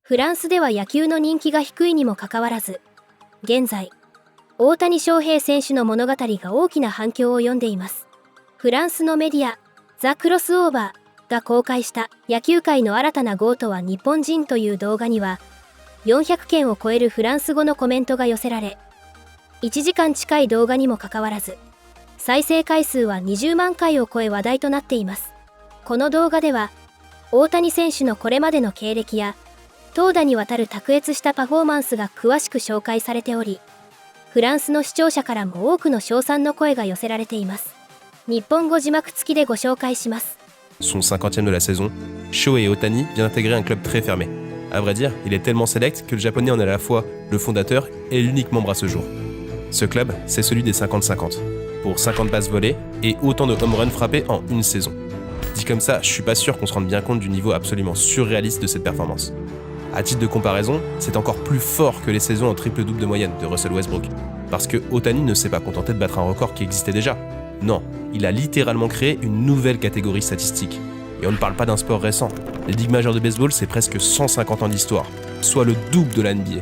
フランスでは野球の人気が低いにもかかわらず、現在、大谷翔平選手の物語が大きな反響を呼んでいます。フランスのメディア、ザ・クロスオーバーが公開した野球界の新たなゴートは日本人という動画には、400件を超えるフランス語のコメントが寄せられ、1時間近い動画にもかかわらず、再生回数は20万回を超え話題となっています。この動画では、大谷選手のこれまでの経歴や、投打にわたる卓越したパフォーマンスが詳しく紹介されており、フランスの視聴者からも多くの称賛の声が寄せられています。日本語字幕付きでご紹介します。Son 50e de la saison, Shohei Ohtani vient d'intégrer un club très fermé. À vrai dire, il est tellement sélect que le japonais en est à la fois le fondateur et l'unique membre à ce jour. Ce club, c'est celui des 50-50, pour 50 bases volées et autant de home runs frappés en une saison. Dit comme ça, je suis pas sûr qu'on se rende bien compte du niveau absolument surréaliste de cette performance. À titre de comparaison, c'est encore plus fort que les saisons en triple-double de moyenne de Russell Westbrook. Parce que Ohtani ne s'est pas contenté de battre un record qui existait déjà. Non, il a littéralement créé une nouvelle catégorie statistique. Et on ne parle pas d'un sport récent. Les ligues majeures de baseball, c'est presque 150 ans d'histoire, soit le double de la NBA.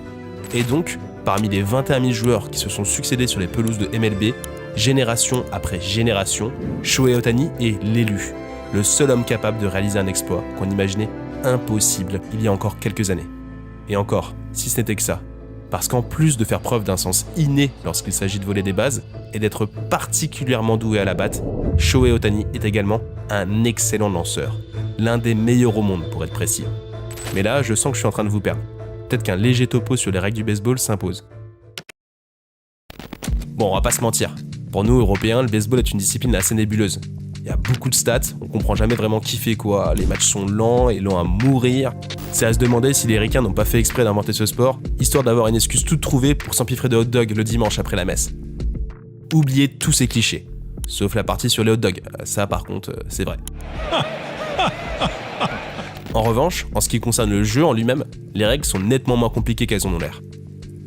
Et donc, parmi les 21 000 joueurs qui se sont succédés sur les pelouses de MLB, génération après génération, Shohei Ohtani est l'élu, le seul homme capable de réaliser un exploit qu'on imaginait impossible il y a encore quelques années. Et encore, si ce n'était que ça. Parce qu'en plus de faire preuve d'un sens inné lorsqu'il s'agit de voler des bases et d'être particulièrement doué à la batte, Shohei Ohtani est également un excellent lanceur. L'un des meilleurs au monde pour être précis. Mais là, je sens que je suis en train de vous perdre. Peut-être qu'un léger topo sur les règles du baseball s'impose. Bon, on va pas se mentir. Pour nous, Européens, le baseball est une discipline assez nébuleuse. Il y a beaucoup de stats, on comprend jamais vraiment qui fait quoi, les matchs sont lents et longs à mourir. C'est à se demander si les ricains n'ont pas fait exprès d'inventer ce sport, histoire d'avoir une excuse toute trouvée pour s'empiffrer de hot dog le dimanche après la messe. Oubliez tous ces clichés, sauf la partie sur les hot dogs, ça par contre, c'est vrai. En revanche, en ce qui concerne le jeu en lui-même, les règles sont nettement moins compliquées qu'elles en ont l'air.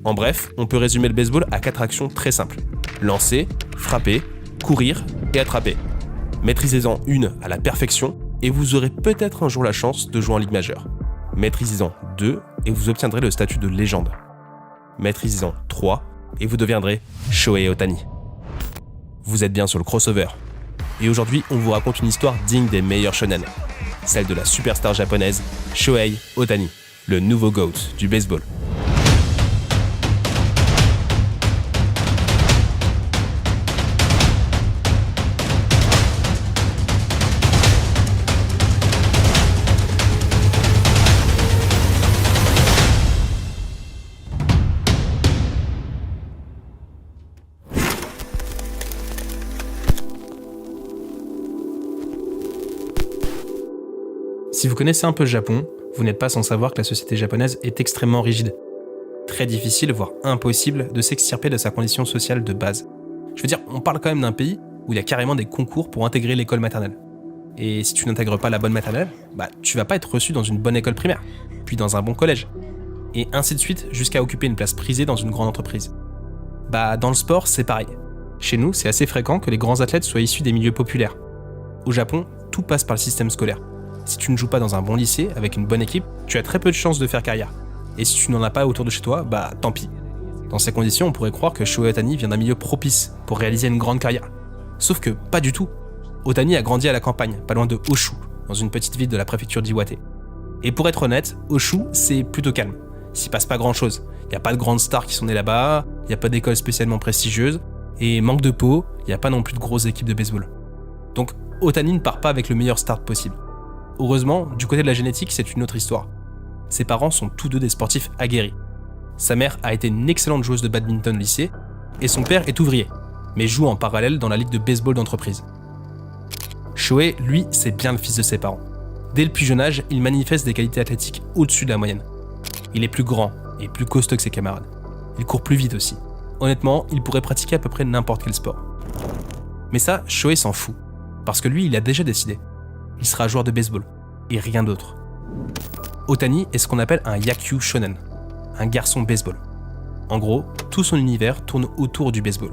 En bref, on peut résumer le baseball à 4 actions très simples. Lancer, frapper, courir et attraper. Maîtrisez-en une à la perfection et vous aurez peut-être un jour la chance de jouer en Ligue majeure. Maîtrisez-en 2 et vous obtiendrez le statut de légende. Maîtrisez-en 3 et vous deviendrez Shohei Ohtani. Vous êtes bien sur le crossover. Et aujourd'hui, on vous raconte une histoire digne des meilleurs shonen. Celle de la superstar japonaise Shohei Ohtani, le nouveau GOAT du baseball. Si vous connaissez un peu le Japon, vous n'êtes pas sans savoir que la société japonaise est extrêmement rigide. Très difficile, voire impossible, de s'extirper de sa condition sociale de base. Je veux dire, on parle quand même d'un pays où il y a carrément des concours pour intégrer l'école maternelle. Et si tu n'intègres pas la bonne maternelle, tu vas pas être reçu dans une bonne école primaire, puis dans un bon collège. Et ainsi de suite, jusqu'à occuper une place prisée dans une grande entreprise. Dans le sport, c'est pareil. Chez nous, c'est assez fréquent que les grands athlètes soient issus des milieux populaires. Au Japon, tout passe par le système scolaire. Si tu ne joues pas dans un bon lycée, avec une bonne équipe, tu as très peu de chances de faire carrière. Et si tu n'en as pas autour de chez toi, tant pis. Dans ces conditions, on pourrait croire que Shohei Ohtani vient d'un milieu propice pour réaliser une grande carrière. Sauf que pas du tout. Ohtani a grandi à la campagne, pas loin de Oshu, dans une petite ville de la préfecture d'Iwate. Et pour être honnête, Oshu, c'est plutôt calme. S'y passe pas grand chose. Il n'y a pas de grandes stars qui sont nées là-bas, il n'y a pas d'école spécialement prestigieuse, et manque de peau, il n'y a pas non plus de grosses équipes de baseball. Donc Ohtani ne part pas avec le meilleur start possible. Heureusement, du côté de la génétique, c'est une autre histoire. Ses parents sont tous deux des sportifs aguerris. Sa mère a été une excellente joueuse de badminton au lycée, et son père est ouvrier, mais joue en parallèle dans la ligue de baseball d'entreprise. Shohei, lui, c'est bien le fils de ses parents. Dès le plus jeune âge, il manifeste des qualités athlétiques au-dessus de la moyenne. Il est plus grand et plus costaud que ses camarades. Il court plus vite aussi. Honnêtement, il pourrait pratiquer à peu près n'importe quel sport. Mais ça, Shohei s'en fout, parce que lui, il a déjà décidé. Il sera joueur de baseball, et rien d'autre. Ohtani est ce qu'on appelle un Yakyu Shonen, un garçon baseball. En gros, tout son univers tourne autour du baseball.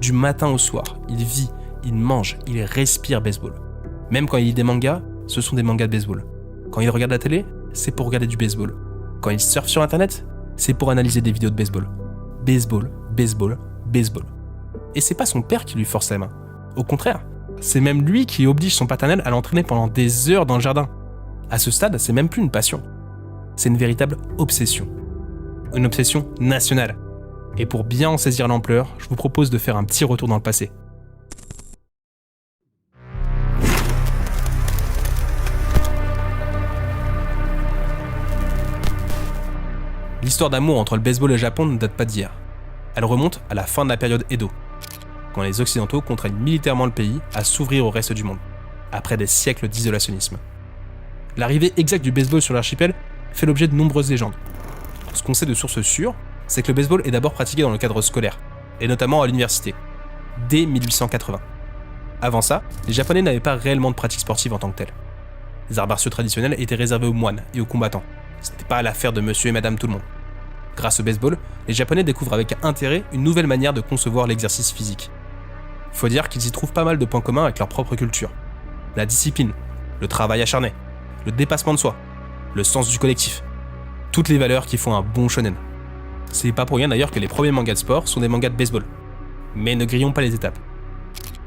Du matin au soir, il vit, il mange, il respire baseball. Même quand il lit des mangas, ce sont des mangas de baseball. Quand il regarde la télé, c'est pour regarder du baseball. quand il surfe sur internet, c'est pour analyser des vidéos de baseball. Baseball, baseball, baseball. Et c'est pas son père qui lui force la main. Au contraire, c'est même lui qui oblige son paternel à l'entraîner pendant des heures dans le jardin. À ce stade, c'est même plus une passion. C'est une véritable obsession. Une obsession nationale. Et pour bien en saisir l'ampleur, je vous propose de faire un petit retour dans le passé. L'histoire d'amour entre le baseball et le Japon ne date pas d'hier. Elle remonte à la fin de la période Edo, quand les Occidentaux contraignent militairement le pays à s'ouvrir au reste du monde, après des siècles d'isolationnisme. L'arrivée exacte du baseball sur l'archipel fait l'objet de nombreuses légendes. Ce qu'on sait de sources sûres, c'est que le baseball est d'abord pratiqué dans le cadre scolaire, et notamment à l'université, dès 1880. Avant ça, les Japonais n'avaient pas réellement de pratique sportive en tant que telle. Les arts martiaux traditionnels étaient réservés aux moines et aux combattants. Ce n'était pas l'affaire de monsieur et madame tout le monde. Grâce au baseball, les Japonais découvrent avec intérêt une nouvelle manière de concevoir l'exercice physique. Faut dire qu'ils y trouvent pas mal de points communs avec leur propre culture. La discipline, le travail acharné, le dépassement de soi, le sens du collectif. Toutes les valeurs qui font un bon shonen. C'est pas pour rien d'ailleurs que les premiers mangas de sport sont des mangas de baseball. Mais ne grillons pas les étapes.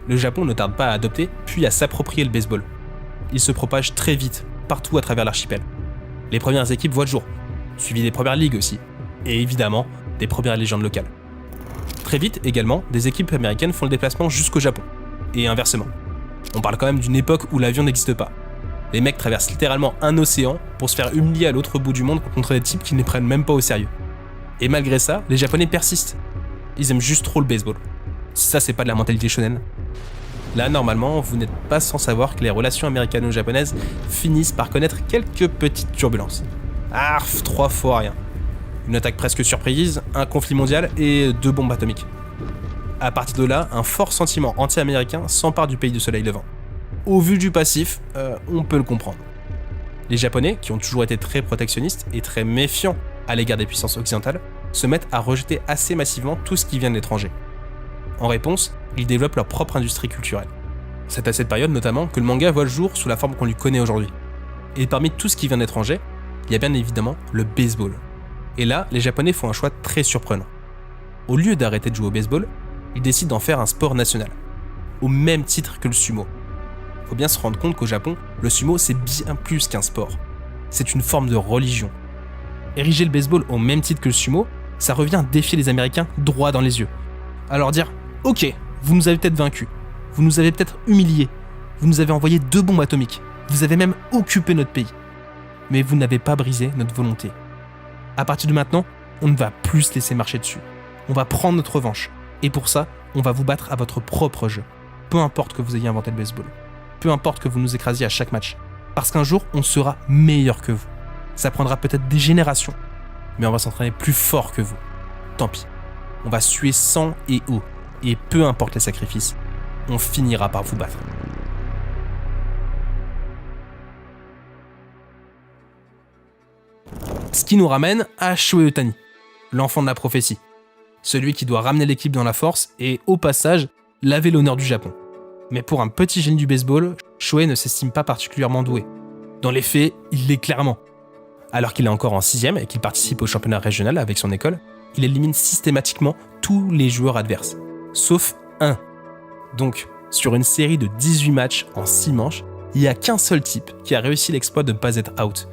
Le Japon ne tarde pas à adopter, puis à s'approprier le baseball. Il se propage très vite, partout à travers l'archipel. Les premières équipes voient le jour, suivies des premières ligues aussi, et évidemment, des premières légendes locales. Très vite, également, des équipes américaines font le déplacement jusqu'au Japon, et inversement. On parle quand même d'une époque où l'avion n'existe pas. Les mecs traversent littéralement un océan pour se faire humilier à l'autre bout du monde contre des types qui ne les prennent même pas au sérieux. Et malgré ça, les Japonais persistent. Ils aiment juste trop le baseball. Ça, c'est pas de la mentalité shonen. Là, normalement, vous n'êtes pas sans savoir que les relations américano-japonaises finissent par connaître quelques petites turbulences. Arf, 3 fois rien. Une attaque presque surprise, un conflit mondial et 2 bombes atomiques. À partir de là, un fort sentiment anti-américain s'empare du pays du soleil levant. Au vu du passif, on peut le comprendre. Les Japonais, qui ont toujours été très protectionnistes et très méfiants à l'égard des puissances occidentales, se mettent à rejeter assez massivement tout ce qui vient de l'étranger. En réponse, ils développent leur propre industrie culturelle. C'est à cette période notamment que le manga voit le jour sous la forme qu'on lui connaît aujourd'hui. Et parmi tout ce qui vient d'étranger, il y a bien évidemment le baseball. Et là, les Japonais font un choix très surprenant. Au lieu d'arrêter de jouer au baseball, ils décident d'en faire un sport national, au même titre que le sumo. Faut bien se rendre compte qu'au Japon, le sumo c'est bien plus qu'un sport. C'est une forme de religion. Ériger le baseball au même titre que le sumo, ça revient à défier les Américains droit dans les yeux. À leur dire « Ok, vous nous avez peut-être vaincus, vous nous avez peut-être humiliés, vous nous avez envoyé 2 bombes atomiques, vous avez même occupé notre pays. Mais vous n'avez pas brisé notre volonté. À partir de maintenant, on ne va plus se laisser marcher dessus. On va prendre notre revanche. Et pour ça, on va vous battre à votre propre jeu. Peu importe que vous ayez inventé le baseball. Peu importe que vous nous écrasiez à chaque match. Parce qu'un jour, on sera meilleur que vous. Ça prendra peut-être des générations, mais on va s'entraîner plus fort que vous. Tant pis. On va suer sang et eau. Et peu importe les sacrifices, on finira par vous battre. Ce qui nous ramène à Shohei Ohtani, l'enfant de la prophétie. Celui qui doit ramener l'équipe dans la force et, au passage, laver l'honneur du Japon. Mais pour un petit génie du baseball, Shohei ne s'estime pas particulièrement doué. Dans les faits, il l'est clairement. Alors qu'il est encore en 6e et qu'il participe au championnat régional avec son école, il élimine systématiquement tous les joueurs adverses, sauf un. Donc, sur une série de 18 matchs en 6 manches, il n'y a qu'un seul type qui a réussi l'exploit de ne pas être out.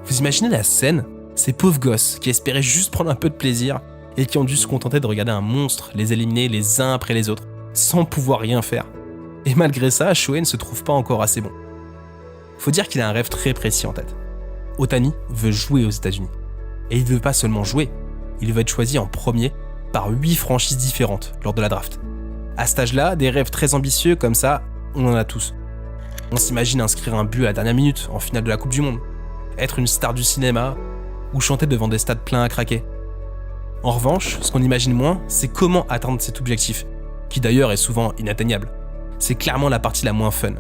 Vous imaginez la scène ? Ces pauvres gosses qui espéraient juste prendre un peu de plaisir et qui ont dû se contenter de regarder un monstre les éliminer les uns après les autres, sans pouvoir rien faire. Et malgré ça, Shohei ne se trouve pas encore assez bon. Faut dire qu'il a un rêve très précis en tête. Ohtani veut jouer aux États-Unis. Et il ne veut pas seulement jouer, il veut être choisi en premier par 8 franchises différentes lors de la draft. À cet âge-là, des rêves très ambitieux comme ça, on en a tous. On s'imagine inscrire un but à la dernière minute en finale de la Coupe du Monde, être une star du cinéma ou chanter devant des stades pleins à craquer. En revanche, ce qu'on imagine moins, c'est comment atteindre cet objectif, qui d'ailleurs est souvent inatteignable. C'est clairement la partie la moins fun.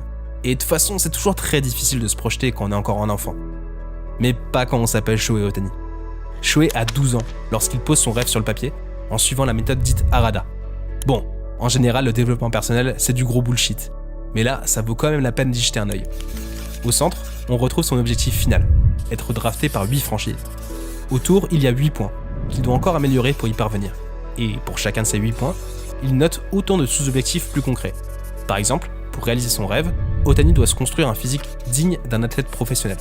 Et de toute façon, c'est toujours très difficile de se projeter quand on est encore un enfant. Mais pas quand on s'appelle Shohei Ohtani. Shohei a 12 ans lorsqu'il pose son rêve sur le papier, en suivant la méthode dite Harada. Bon, en général, le développement personnel, c'est du gros bullshit. Mais là, ça vaut quand même la peine d'y jeter un œil. Au centre, on retrouve son objectif final, être drafté par 8 franchises. Au tour, il y a 8 points, qu'il doit encore améliorer pour y parvenir. Et pour chacun de ces 8 points, il note autant de sous-objectifs plus concrets. Par exemple, pour réaliser son rêve, Otani doit se construire un physique digne d'un athlète professionnel.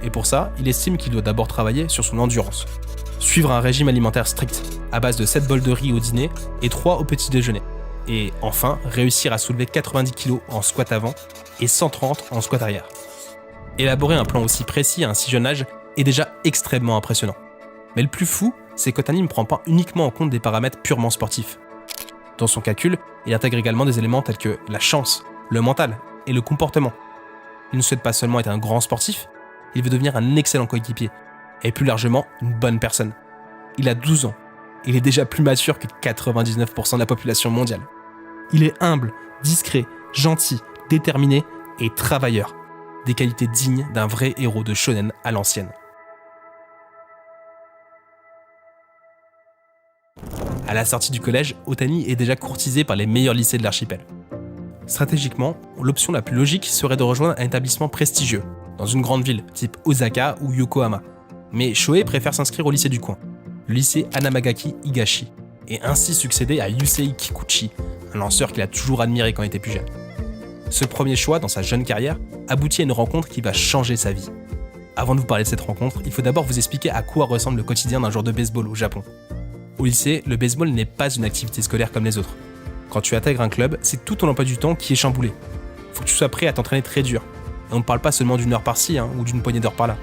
Et pour ça, il estime qu'il doit d'abord travailler sur son endurance. Suivre un régime alimentaire strict, à base de 7 bols de riz au dîner et 3 au petit déjeuner. Et enfin, réussir à soulever 90 kg en squat avant et 130 en squat arrière. Élaborer un plan aussi précis à un si jeune âge est déjà extrêmement impressionnant. Mais le plus fou, c'est qu'Otani ne prend pas uniquement en compte des paramètres purement sportifs. Dans son calcul, il intègre également des éléments tels que la chance, le mental et le comportement. Il ne souhaite pas seulement être un grand sportif, il veut devenir un excellent coéquipier et plus largement une bonne personne. Il a 12 ans, il est déjà plus mature que 99% de la population mondiale. Il est humble, discret, gentil, déterminé et travailleur. Des qualités dignes d'un vrai héros de shonen à l'ancienne. À la sortie du collège, Otani est déjà courtisé par les meilleurs lycées de l'archipel. Stratégiquement, l'option la plus logique serait de rejoindre un établissement prestigieux, dans une grande ville, type Osaka ou Yokohama. Mais Shohei préfère s'inscrire au lycée du coin, le lycée Hanamagaki Higashi, et ainsi succéder à Yusei Kikuchi, un lanceur qu'il a toujours admiré quand il était plus jeune. Ce premier choix dans sa jeune carrière aboutit à une rencontre qui va changer sa vie. Avant de vous parler de cette rencontre, il faut d'abord vous expliquer à quoi ressemble le quotidien d'un joueur de baseball au Japon. Au lycée, le baseball n'est pas une activité scolaire comme les autres. Quand tu intègres un club, c'est tout ton emploi du temps qui est chamboulé. Faut que tu sois prêt à t'entraîner très dur. Et on ne parle pas seulement d'une heure par-ci ou d'une poignée d'heures par-là.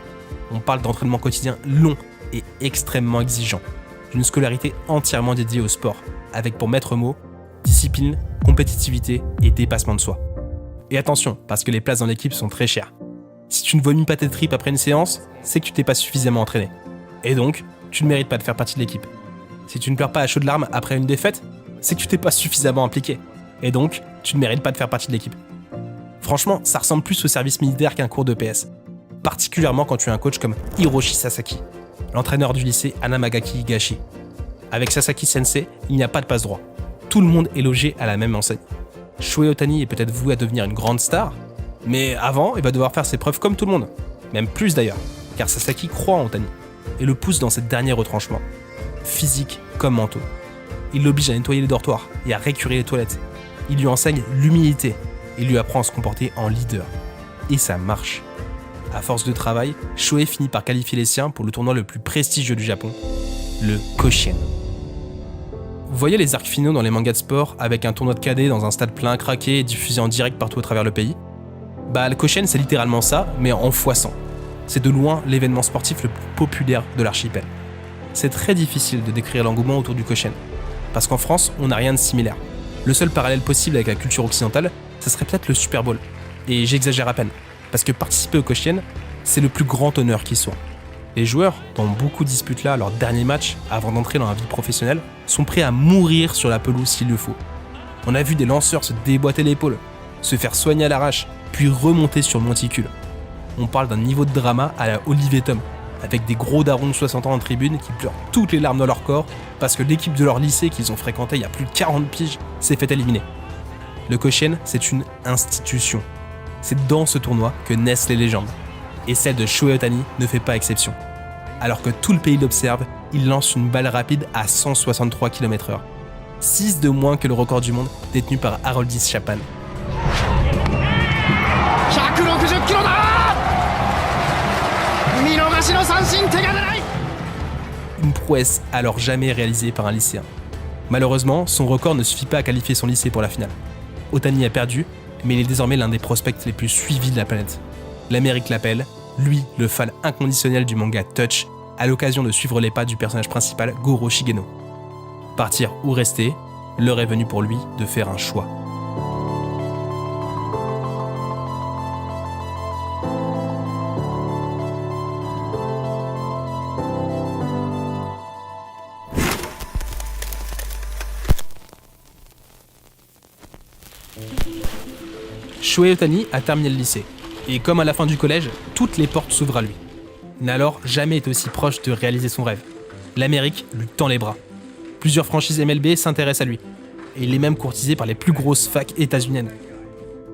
On parle d'entraînement quotidien long et extrêmement exigeant. D'une scolarité entièrement dédiée au sport, avec pour maître mot discipline, compétitivité et dépassement de soi. Et attention, parce que les places dans l'équipe sont très chères. Si tu ne vomis pas tes tripes après une séance, c'est que tu t'es pas suffisamment entraîné. Et donc, tu ne mérites pas de faire partie de l'équipe. Si tu ne pleures pas à chaudes larmes après une défaite, c'est que tu t'es pas suffisamment impliqué. Et donc, tu ne mérites pas de faire partie de l'équipe. Franchement, ça ressemble plus au service militaire qu'un cours de PS. Particulièrement quand tu as un coach comme Hiroshi Sasaki, l'entraîneur du lycée Hanamagaki Higashi. Avec Sasaki Sensei, il n'y a pas de passe-droit. Tout le monde est logé à la même enseigne. Shohei Otani est peut-être voué à devenir une grande star, mais avant, il va devoir faire ses preuves comme tout le monde. Même plus d'ailleurs, car Sasaki croit en Otani et le pousse dans ses derniers retranchements, physiques comme mentaux. Il l'oblige à nettoyer les dortoirs et à récurer les toilettes. Il lui enseigne l'humilité et lui apprend à se comporter en leader. Et ça marche. À force de travail, Shohei finit par qualifier les siens pour le tournoi le plus prestigieux du Japon, le Koshien. Vous voyez les arcs finaux dans les mangas de sport avec un tournoi de cadet dans un stade plein à craquer et diffusé en direct partout à travers le pays ? Le Koshien c'est littéralement ça, mais en x100. C'est de loin l'événement sportif le plus populaire de l'archipel. C'est très difficile de décrire l'engouement autour du Koshien, parce qu'en France, on n'a rien de similaire. Le seul parallèle possible avec la culture occidentale, ce serait peut-être le Super Bowl. Et j'exagère à peine, parce que participer au Koshien, c'est le plus grand honneur qui soit. Les joueurs, dans beaucoup disputent là leur dernier match avant d'entrer dans la vie professionnelle, sont prêts à mourir sur la pelouse s'il le faut. On a vu des lanceurs se déboîter l'épaule, se faire soigner à l'arrache, puis remonter sur le monticule. On parle d'un niveau de drama à la Olivier Tom, avec des gros darons de 60 ans en tribune qui pleurent toutes les larmes dans leur corps parce que l'équipe de leur lycée qu'ils ont fréquenté il y a plus de 40 piges s'est fait éliminer. Le Koshien, c'est une institution. C'est dans ce tournoi que naissent les légendes. Et celle de Shohei Otani ne fait pas exception. Alors que tout le pays l'observe, il lance une balle rapide à 163 km/h. 6 de moins que le record du monde détenu par Aroldis Chapman. 160 キロだ! 見逃しの三振、手が出ない! Une prouesse alors jamais réalisée par un lycéen. Malheureusement, son record ne suffit pas à qualifier son lycée pour la finale. Otani a perdu, mais il est désormais l'un des prospects les plus suivis de la planète. L'Amérique l'appelle, lui, le fan inconditionnel du manga Touch, à l'occasion de suivre les pas du personnage principal Goro Shigeno. Partir ou rester, l'heure est venue pour lui de faire un choix. Shohei Otani a terminé le lycée, et comme à la fin du collège, toutes les portes s'ouvrent à lui. Il n'a alors jamais été aussi proche de réaliser son rêve. L'Amérique lui tend les bras. Plusieurs franchises MLB s'intéressent à lui, et il est même courtisé par les plus grosses facs états-uniennes.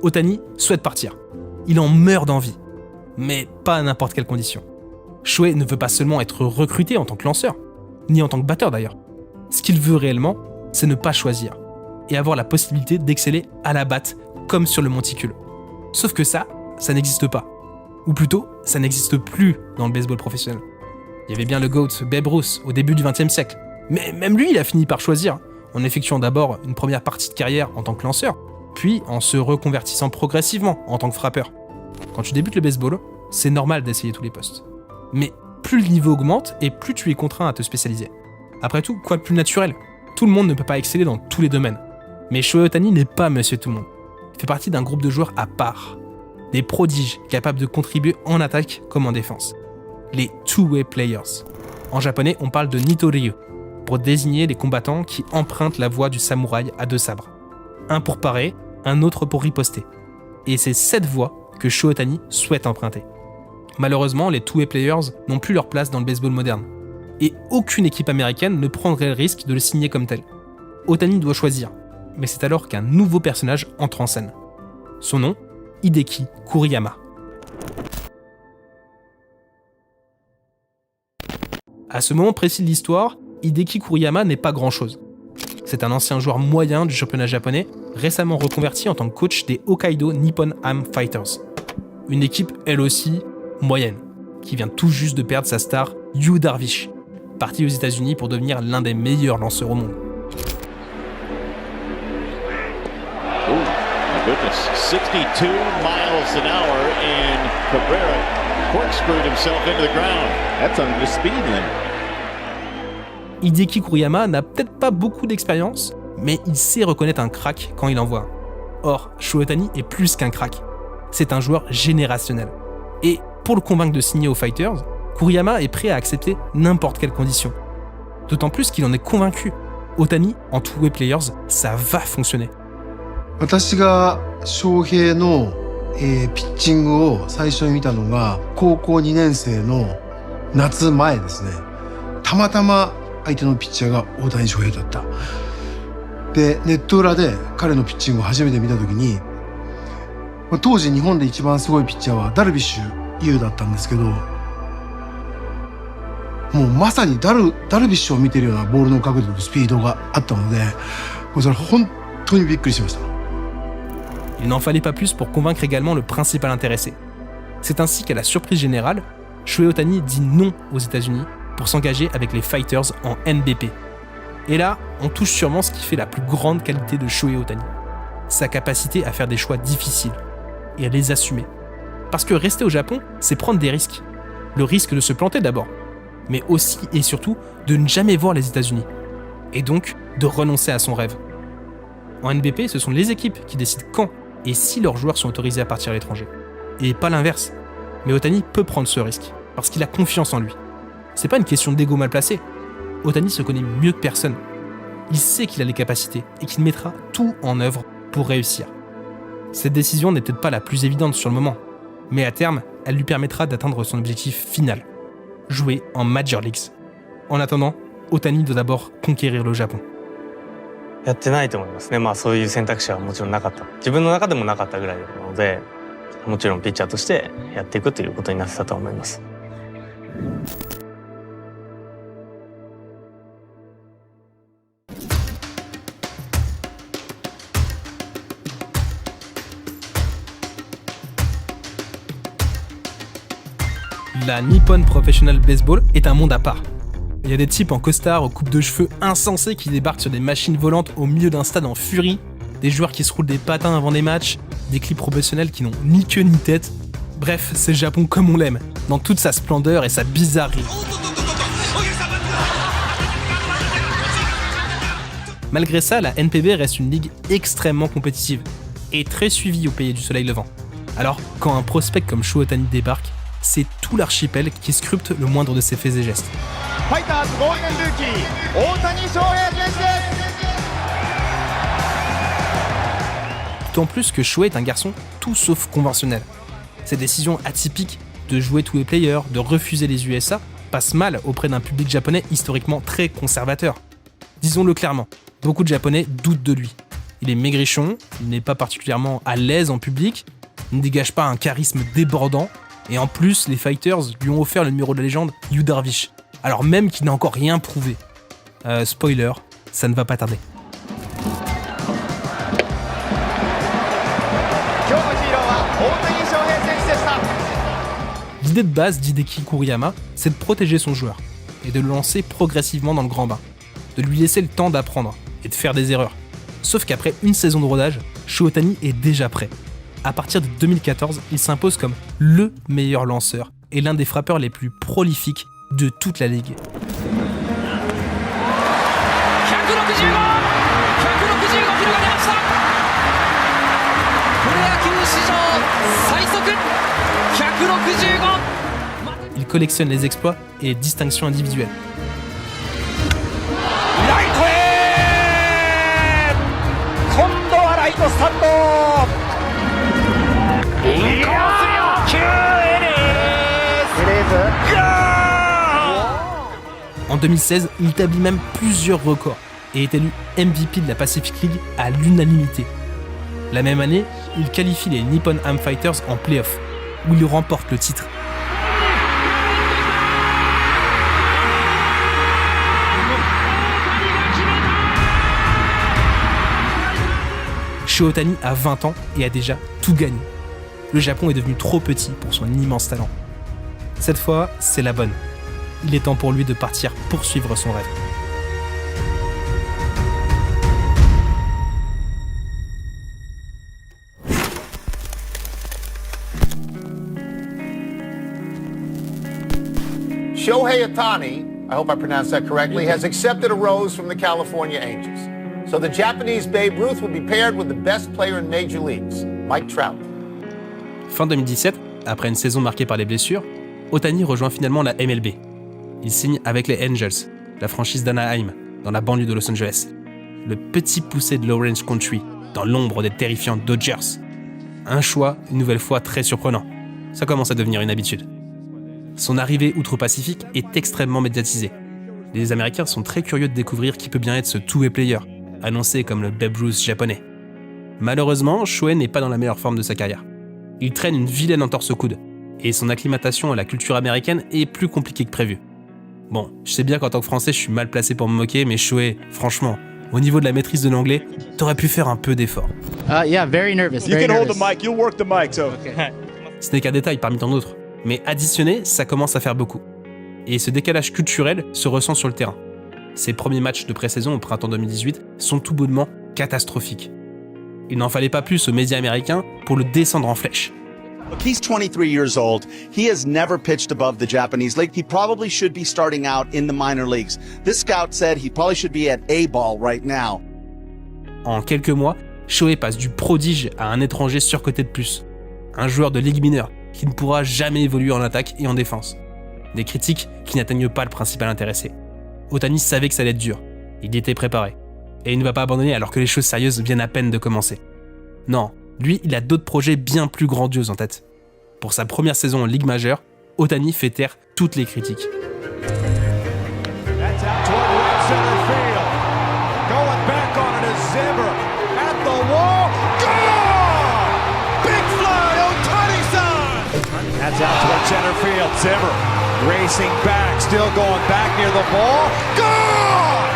Otani souhaite partir. Il en meurt d'envie, mais pas à n'importe quelle condition. Shohei ne veut pas seulement être recruté en tant que lanceur, ni en tant que batteur d'ailleurs. Ce qu'il veut réellement, c'est ne pas choisir et avoir la possibilité d'exceller à la batte, comme sur le monticule. Sauf que ça n'existe pas. Ou plutôt, ça n'existe plus dans le baseball professionnel. Il y avait bien le GOAT Babe Ruth au début du XXe siècle, mais même lui, il a fini par choisir, en effectuant d'abord une première partie de carrière en tant que lanceur, puis en se reconvertissant progressivement en tant que frappeur. Quand tu débutes le baseball, c'est normal d'essayer tous les postes. Mais plus le niveau augmente et plus tu es contraint à te spécialiser. Après tout, quoi de plus naturel ? Tout le monde ne peut pas exceller dans tous les domaines. Mais Shohei Ohtani n'est pas monsieur tout le monde. Il fait partie d'un groupe de joueurs à part. Des prodiges capables de contribuer en attaque comme en défense. Les two-way players. En japonais, on parle de Nitoryu, pour désigner les combattants qui empruntent la voie du samouraï à 2 sabres. Un pour parer, un autre pour riposter. Et c'est cette voie que Shohei Ohtani souhaite emprunter. Malheureusement, les two-way players n'ont plus leur place dans le baseball moderne. Et aucune équipe américaine ne prendrait le risque de le signer comme tel. Ohtani doit choisir, mais c'est alors qu'un nouveau personnage entre en scène. Son nom, Hideki Kuriyama. À ce moment précis de l'histoire, Hideki Kuriyama n'est pas grand-chose. C'est un ancien joueur moyen du championnat japonais, récemment reconverti en tant que coach des Hokkaido Nippon Ham Fighters. Une équipe, elle aussi, moyenne, qui vient tout juste de perdre sa star Yu Darvish, parti aux États-Unis pour devenir l'un des meilleurs lanceurs au monde. Oh, my goodness. 62 miles an hour and Cabrera corkscrewed himself into the ground. That's under the speed limit. Hideki Kuriyama n'a peut-être pas beaucoup d'expérience, mais il sait reconnaître un crack quand il en voit un. Or, Shohei Ohtani est plus qu'un crack. C'est un joueur générationnel. Et pour le convaincre de signer aux Fighters, Kuriyama est prêt à accepter n'importe quelle condition. D'autant plus qu'il en est convaincu. Ohtani, en two-way players, ça va fonctionner. 私が翔平の、ピッチングを最初に見たのが高校2年生の夏前ですね。たまたま相手のピッチャーが大谷翔平だった。で、ネット裏で彼のピッチングを初めて見た時に、当時日本で一番すごいピッチャーはダルビッシュ有だったんですけど、もうまさにダルビッシュを見てるようなボールの角度とスピードがあったので、もうそれ本当にびっくりしました。Il n'en fallait pas plus pour convaincre également le principal intéressé. C'est ainsi qu'à la surprise générale, Shohei Ohtani dit non aux États-Unis pour s'engager avec les Fighters en NBP. Et là, on touche sûrement ce qui fait la plus grande qualité de Shohei Ohtani. Sa capacité à faire des choix difficiles et à les assumer. Parce que rester au Japon, c'est prendre des risques. Le risque de se planter d'abord, mais aussi et surtout de ne jamais voir les États-Unis. Et donc, de renoncer à son rêve. En NBP, ce sont les équipes qui décident quand et si leurs joueurs sont autorisés à partir à l'étranger. Et pas l'inverse. Mais Ohtani peut prendre ce risque, parce qu'il a confiance en lui. C'est pas une question d'ego mal placé. Ohtani se connaît mieux que personne. Il sait qu'il a les capacités et qu'il mettra tout en œuvre pour réussir. Cette décision n'est peut-être pas la plus évidente sur le moment, mais à terme, elle lui permettra d'atteindre son objectif final, jouer en Major Leagues. En attendant, Ohtani doit d'abord conquérir le Japon. やってないと思いますね。そういう選択肢はもちろんなかった。自分の中でもなかったぐらいなので、もちろんピッチャーとしてやっていくということになってたと思います。La Nippon Professional Baseball est un monde à part. Il y a des types en costard aux coupes de cheveux insensés qui débarquent sur des machines volantes au milieu d'un stade en furie, des joueurs qui se roulent des patins avant des matchs, des clips professionnels qui n'ont ni queue ni tête. Bref, c'est le Japon comme on l'aime, dans toute sa splendeur et sa bizarrerie. Malgré ça, la NPB reste une ligue extrêmement compétitive et très suivie au pays du soleil levant. Alors, quand un prospect comme Shohei Ohtani débarque, c'est tout l'archipel qui scrute le moindre de ses faits et gestes. ファイターズゴールデンルーキー大谷翔平選手です。 D'autant plus que Shohei est un garçon tout sauf conventionnel. Ses décisions atypiques de jouer tous les players, de refuser les USA, passent mal auprès d'un public japonais historiquement très conservateur. Disons-le clairement, beaucoup de Japonais doutent de lui. Il est maigrichon, il n'est pas particulièrement à l'aise en public, il ne dégage pas un charisme débordant, Et en plus, les Fighters lui ont offert le numéro de la légende, Yu Darvish, alors même qu'il n'a encore rien prouvé. Spoiler, ça ne va pas tarder. L'idée de base d'Hideki Kuriyama, c'est de protéger son joueur et de le lancer progressivement dans le grand bain, de lui laisser le temps d'apprendre et de faire des erreurs. Sauf qu'après une saison de rodage, Shohei Ohtani est déjà prêt. À partir de 2014, il s'impose comme le meilleur lanceur et l'un des frappeurs les plus prolifiques de toute la ligue. Il collectionne les exploits et les distinctions individuelles. En 2016, il établit même plusieurs records et est élu MVP de la Pacific League à l'unanimité. La même année, il qualifie les Nippon Ham Fighters en play-off, où il remporte le titre. Shohei Ohtani a 20 ans et a déjà tout gagné. Le Japon est devenu trop petit pour son immense talent. Cette fois, c'est la bonne. Il est temps pour lui de partir poursuivre son rêve. Shohei Ohtani, I hope I pronounced that correctly, has accepted a rose from the California Angels. So the Japanese Babe Ruth will be paired with the best player in major leagues, Mike Trout. Fin 2017, après une saison marquée par les blessures, Ohtani rejoint finalement la MLB. Il signe avec les Angels, la franchise d'Anaheim, dans la banlieue de Los Angeles. Le petit poussé de l'Orange Country, dans l'ombre des terrifiants Dodgers. Un choix, une nouvelle fois, très surprenant. Ça commence à devenir une habitude. Son arrivée outre-Pacifique est extrêmement médiatisée. Les Américains sont très curieux de découvrir qui peut bien être ce two-way player, annoncé comme le Babe Ruth japonais. Malheureusement, Shohei n'est pas dans la meilleure forme de sa carrière. Il traîne une vilaine entorse au coude, et son acclimatation à la culture américaine est plus compliquée que prévu. Bon, je sais bien qu'en tant que Français, je suis mal placé pour me moquer, mais Shohei, franchement, au niveau de la maîtrise de l'anglais, t'aurais pu faire un peu d'effort. Yeah, very nervous. You can hold the mic. You'll work the mic. So. Ce n'est qu'un détail parmi tant d'autres, mais additionné, ça commence à faire beaucoup. Et ce décalage culturel se ressent sur le terrain. Ses premiers matchs de pré-saison au printemps 2018 sont tout bonnement catastrophiques. Il n'en fallait pas plus aux médias américains pour le descendre en flèche. Look, he's 23 years old. He has never pitched above the Japanese league. He probably should be starting out in the minor leagues. This scout said he probably should be at A-ball right now. En quelques mois, Shohei passe du prodige à un étranger surcoté de plus. Un joueur de ligue mineure qui ne pourra jamais évoluer en attaque et en défense. Des critiques qui n'atteignent pas le principal intéressé. Ohtani savait que ça allait être dur. Il y était préparé. Et il ne va pas abandonner alors que les choses sérieuses viennent à peine de commencer. Non, lui, il a d'autres projets bien plus grandioses en tête. Pour sa première saison en Ligue majeure, Ohtani fait taire toutes les critiques. That's out towards center field. Zimmer racing back, still going back near the ball. Gone!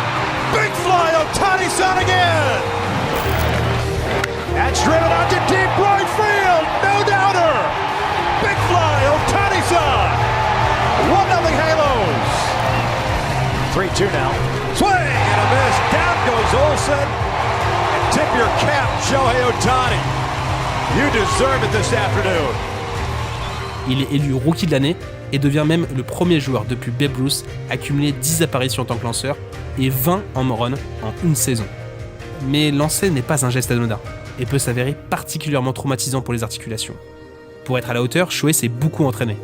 Big fly, Ohtani-san again! That's driven out to deep right field. No doubter. Big fly, Ohtani-san. 1-0 Halos. 3-2 now. Swing and a miss. Down goes Olsen. And tip your cap, Shohei Ohtani. You deserve it this afternoon. Il est élu rookie de l'année et devient même le premier joueur depuis Babe Ruth à cumuler 10 apparitions en tant que lanceur et 20 home runs en une saison. Mais lancer n'est pas un geste anodin et peut s'avérer particulièrement traumatisant pour les articulations. Pour être à la hauteur, Shohei s'est beaucoup entraîné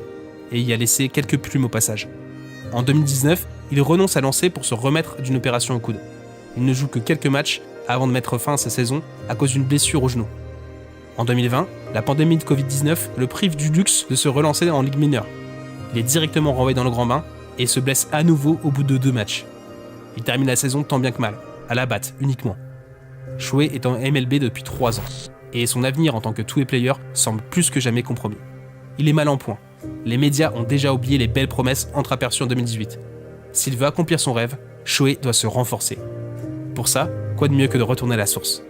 et y a laissé quelques plumes au passage. En 2019, il renonce à lancer pour se remettre d'une opération au coude. Il ne joue que quelques matchs avant de mettre fin à sa saison à cause d'une blessure au genou. En 2020, la pandémie de Covid-19 le prive du luxe de se relancer en Ligue mineure. Il est directement renvoyé dans le grand bain et se blesse à nouveau au bout de 2 matchs. Il termine la saison tant bien que mal, à la batte uniquement. Shohei est en MLB depuis 3 ans et son avenir en tant que two-way player semble plus que jamais compromis. Il est mal en point Les médias ont déjà oublié les belles promesses entreaperçues en 2018. S'il veut accomplir son rêve, Shohei doit se renforcer. Pour ça, quoi de mieux que de retourner à la source.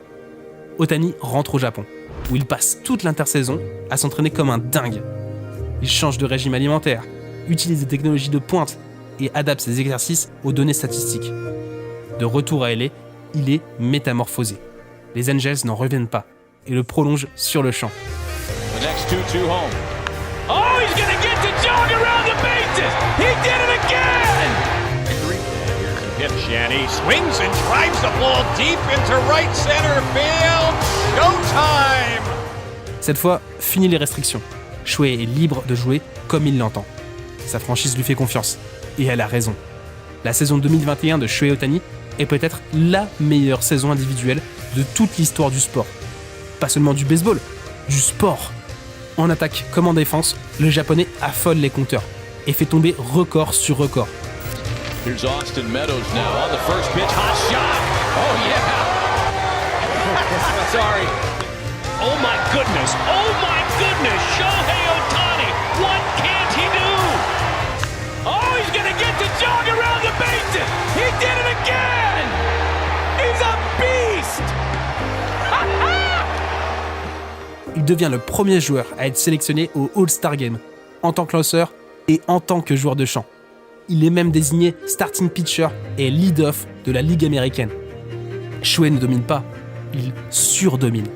Ohtani rentre au Japon, où il passe toute l'intersaison à s'entraîner comme un dingue. Il change de régime alimentaire, utilise des technologies de pointe et adapte ses exercices aux données statistiques. De retour à LA, il est métamorphosé. Les Angels n'en reviennent pas et le prolongent sur le champ. The next 2-2 home. Oh, he's gonna get to jog around the bases. He did it again. Here's a pitch, and he swings and drives the ball deep into right center field. Showtime. Cette fois, fini les restrictions. Shohei est libre de jouer comme il l'entend. Sa franchise lui fait confiance, et elle a raison. La saison 2021 de Shohei Ohtani est peut-être la meilleure saison individuelle de toute l'histoire du sport. Pas seulement du baseball, du sport. En attaque comme en défense, le japonais affole les compteurs et fait tomber record sur record. Here's Austin Meadows now on the first pitch. Hot shot. Oh yeah. Sorry. Oh my goodness. Oh my goodness. Shohei Ohtani. What can't he do? Oh, he's gonna get to jog around the bases. He did it again. He's a beast. Il devient le premier joueur à être sélectionné au All-Star Game, en tant que lanceur et en tant que joueur de champ. Il est même désigné starting pitcher et lead-off de la Ligue américaine. Shohei ne domine pas, il surdomine,